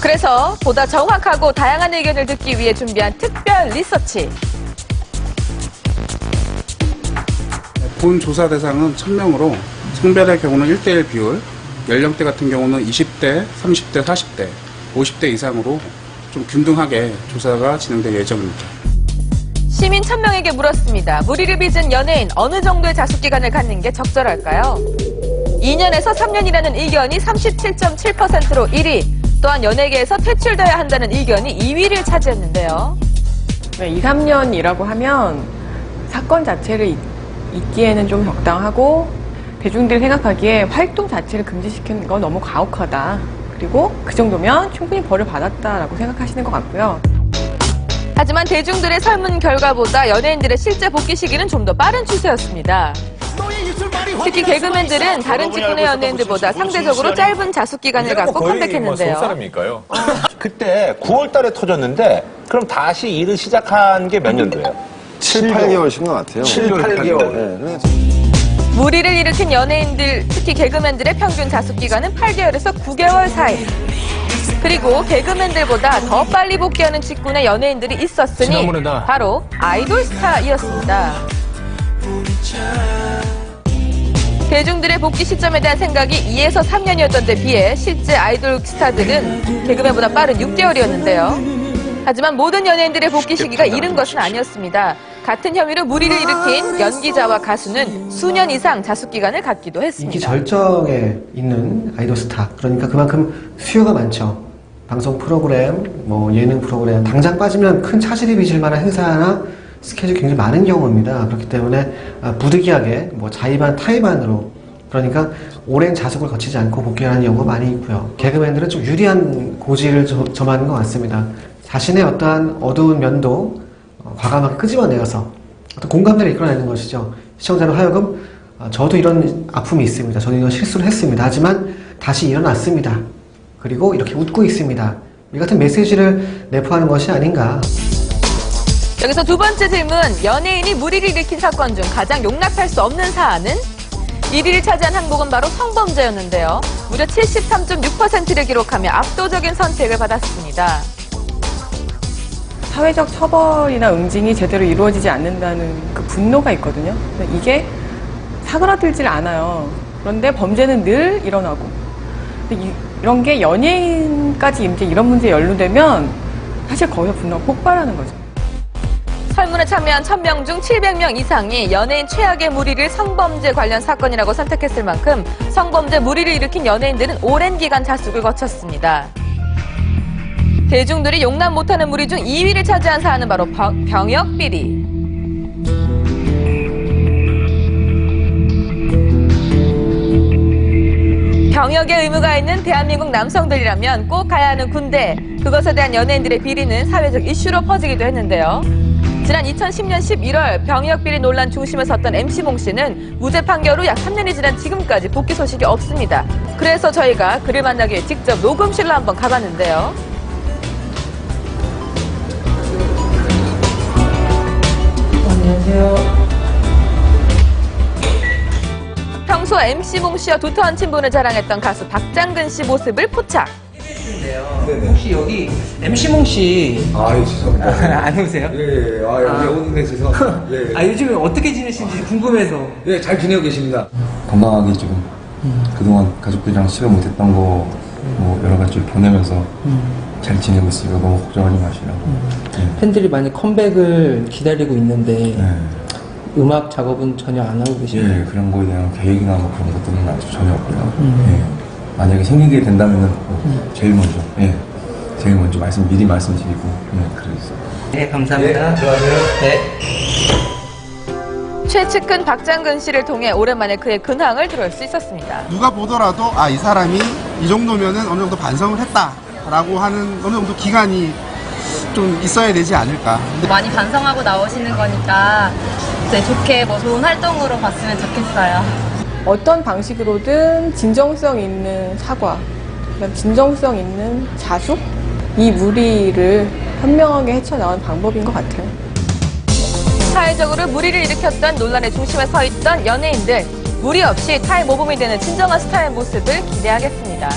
그래서 보다 정확하고 다양한 의견을 듣기 위해 준비한 특별 리서치. 본 조사 대상은 1000명으로 성별의 경우는 1:1 비율, 연령대 같은 경우는 20대, 30대, 40대, 50대 이상으로 좀 균등하게 조사가 진행될 예정입니다. 시민 1000명에게 물었습니다. 무리를 빚은 연예인 어느 정도의 자숙기간을 갖는 게 적절할까요? 2년에서 3년이라는 의견이 37.7%로 1위, 또한 연예계에서 퇴출돼야 한다는 의견이 2위를 차지했는데요. 2, 3년이라고 하면 사건 자체를 잊기에는 좀 적당하고 대중들이 생각하기에 활동 자체를 금지시키는 건 너무 가혹하다. 그리고 그 정도면 충분히 벌을 받았다라고 생각하시는 것 같고요. 하지만 대중들의 설문 결과보다 연예인들의 실제 복귀 시기는 좀 더 빠른 추세였습니다. 특히 개그맨들은 다른 직군의 연예인들보다 상대적으로 짧은 자숙기간을 갖고 컴백했는데요. 사람일까요? 그때 9월 달에 터졌는데 그럼 다시 일을 시작한 게 몇 년도예요? 7, 8개월신 것 같아요. 7, 8개월. 네. 무리를 일으킨 연예인들, 특히 개그맨들의 평균 자숙기간은 8개월에서 9개월 사이. 그리고 개그맨들보다 더 빨리 복귀하는 직군의 연예인들이 있었으니 바로 아이돌 스타이었습니다. 대중들의 복귀 시점에 대한 생각이 2에서 3년이었던 데 비해 실제 아이돌 스타들은 개그맨보다 빠른 6개월이었는데요. 하지만 모든 연예인들의 복귀 시기가 이른 것은 아니었습니다. 같은 혐의로 무리를 일으킨 연기자와 가수는 수년 이상 자숙기간을 갖기도 했습니다. 인기 절정에 있는 아이돌 스타, 그러니까 그만큼 수요가 많죠. 방송 프로그램, 예능 프로그램, 당장 빠지면 큰 차질이 빚을 만한 행사나 스케줄이 굉장히 많은 경우입니다. 그렇기 때문에 부득이하게 자의반 타의반으로, 그러니까 오랜 자숙을 거치지 않고 복귀하는 경우가 많이 있고요. 개그맨들은 좀 유리한 고지를 점하는 것 같습니다. 자신의 어떠한 어두운 면도 과감하게 끄집어내어서 어떤 공감대를 이끌어내는 것이죠. 시청자로 하여금 저도 이런 아픔이 있습니다. 저도 이런 실수를 했습니다. 하지만 다시 일어났습니다. 그리고 이렇게 웃고 있습니다. 이 같은 메시지를 내포하는 것이 아닌가. 여기서 두 번째 질문, 연예인이 무리를 일으킨 사건 중 가장 용납할 수 없는 사안은? 1위를 차지한 항목은 바로 성범죄였는데요. 무려 73.6%를 기록하며 압도적인 선택을 받았습니다. 사회적 처벌이나 응징이 제대로 이루어지지 않는다는 그 분노가 있거든요. 근데 이게 사그라들질 않아요. 그런데 범죄는 늘 일어나고. 근데 이런 게 연예인까지 이제 이런 문제에 연루되면 사실 거기서 분노가 폭발하는 거죠. 설문에 참여한 1000명 중 700명 이상이 연예인 최악의 무리를 성범죄 관련 사건이라고 선택했을 만큼 성범죄 무리를 일으킨 연예인들은 오랜 기간 자숙을 거쳤습니다. 대중들이 용납 못하는 무리 중 2위를 차지한 사안은 바로 병역 비리. 병역의 의무가 있는 대한민국 남성들이라면 꼭 가야 하는 군대, 그것에 대한 연예인들의 비리는 사회적 이슈로 퍼지기도 했는데요. 지난 2010년 11월 병역 비리 논란 중심에 섰던 MC몽 씨는 무죄 판결 후 약 3년이 지난 지금까지 복귀 소식이 없습니다. 그래서 저희가 그를 만나기 위해 직접 녹음실로 한번 가봤는데요. 안녕하세요. 평소 MC몽 씨와 두터운 친분을 자랑했던 가수 박장근 씨 모습을 포착. 혹시 여기 MC몽 씨 아유, 죄송합니다. 안 오세요? 예, 여기 오는데 죄송합니다. 예. 요즘에 어떻게 지내시는지 궁금해서. 예, 잘 지내고 계십니다. 건강하게 지금 그동안 가족들이랑 시간 못했던 거 여러 가지 보내면서 잘 지내고 있으니까 너무 걱정하지 마시라고. 팬들이 많이 컴백을 기다리고 있는데 네. 음악 작업은 전혀 안 하고 계시나요? 예, 그런 거에 대한 계획이나 그런 것들은 아직 전혀 없고요. 예. 만약에 생기게 된다면은 제일 먼저 미리 말씀드리고 그러겠어요. 네, 감사합니다. 네. 최측근 박장근 씨를 통해 오랜만에 그의 근황을 들을 수 있었습니다. 누가 보더라도 이 사람이 이 정도면은 어느 정도 반성을 했다라고 하는 어느 정도 기간이 좀 있어야 되지 않을까. 많이 반성하고 나오시는 거니까 좋게 좋은 활동으로 봤으면 좋겠어요. 어떤 방식으로든 진정성 있는 사과, 그다음 진정성 있는 자숙? 이 무리를 현명하게 헤쳐나가는 방법인 것 같아요. 사회적으로 무리를 일으켰던 논란의 중심에 서 있던 연예인들, 무리 없이 타의 모범이 되는 진정한 스타의 모습을 기대하겠습니다.